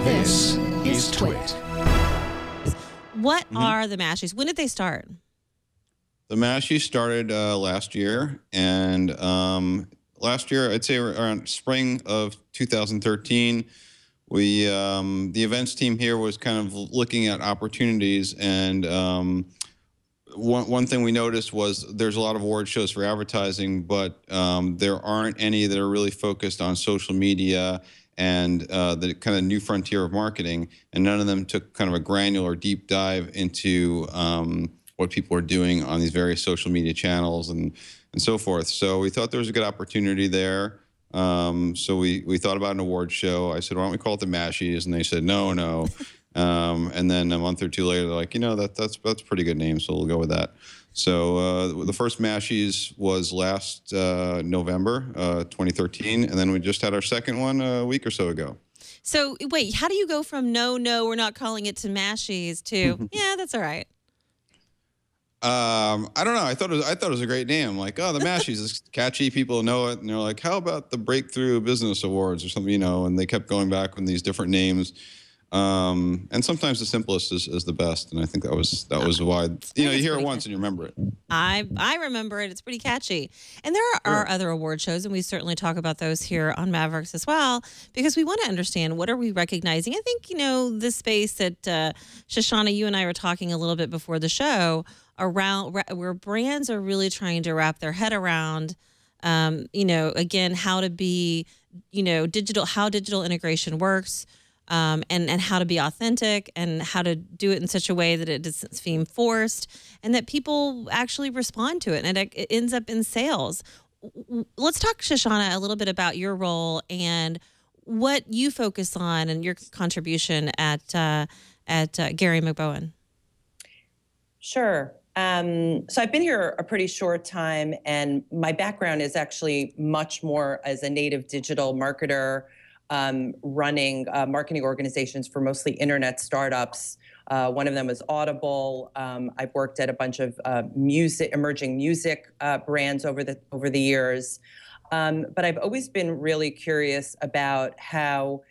This is TWiT. What are the Mashies? When did they start? The Mashies started last year, and last year, I'd say around spring of 2013, we the events team here was kind of looking at opportunities, and one thing we noticed was there's a lot of award shows for advertising, but there aren't any that are really focused on social media and the kind of new frontier of marketing, and none of them took kind of a granular deep dive into what people are doing on these various social media channels and so forth. So we thought there was a good opportunity there. So we thought about an award show. I said, why don't we call it the Mashies? And they said, no. And then a month or two later, they're like, you know, that's a pretty good name, so we'll go with that. So the first Mashies was last November 2013, and then we just had our second one a week or so ago. So wait, how do you go from no, we're not calling it to Mashies to yeah, that's all right? I don't know. I thought it was a great name. I'm like, oh, the Mashies is catchy. People know it, and they're like, how about the Breakthrough Business Awards or something, you know? And they kept going back with these different names. And sometimes the simplest is the best, and I think that was why, you know, you hear it once and you remember it. I remember it. It's pretty catchy. And there are other award shows, and we certainly talk about those here on Mavericks as well, because we want to understand, what are we recognizing? I think, you know, this space that Shoshana, you and I were talking a little bit before the show around, where brands are really trying to wrap their head around, you know, again, how to be, you know, how digital integration works. And how to be authentic and how to do it in such a way that it doesn't seem forced and that people actually respond to it and it ends up in sales. Let's talk, Shoshana, a little bit about your role and what you focus on and your contribution at Gary McBowen. Sure. So I've been here a pretty short time, and my background is actually much more as a native digital marketer, running marketing organizations for mostly internet startups. One of them was Audible. I've worked at a bunch of emerging music brands over the years. But I've always been really curious about how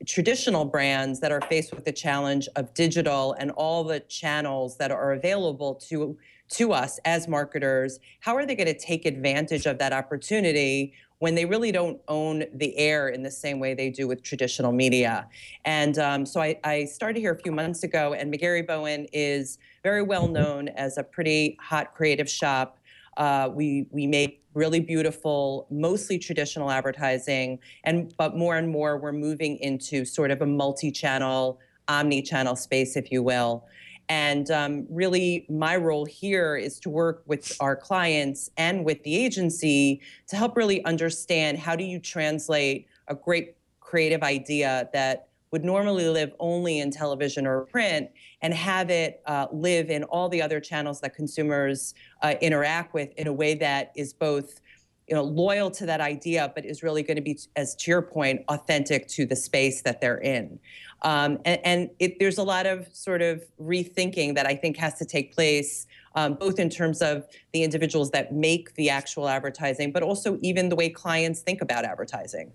traditional brands that are faced with the challenge of digital and all the channels that are available to us as marketers, how are they going to take advantage of that opportunity when they really don't own the air in the same way they do with traditional media? And so I started here a few months ago, and McGarry Bowen is very well known as a pretty hot creative shop. We make really beautiful, mostly traditional advertising, but more and more we're moving into sort of a multi-channel, omni-channel space, if you will. And really, my role here is to work with our clients and with the agency to help really understand, how do you translate a great creative idea that would normally live only in television or print and have it live in all the other channels that consumers interact with in a way that is both, you know, loyal to that idea, but is really going to be, as to your point, authentic to the space that they're in. There's a lot of sort of rethinking that I think has to take place, both in terms of the individuals that make the actual advertising, but also even the way clients think about advertising.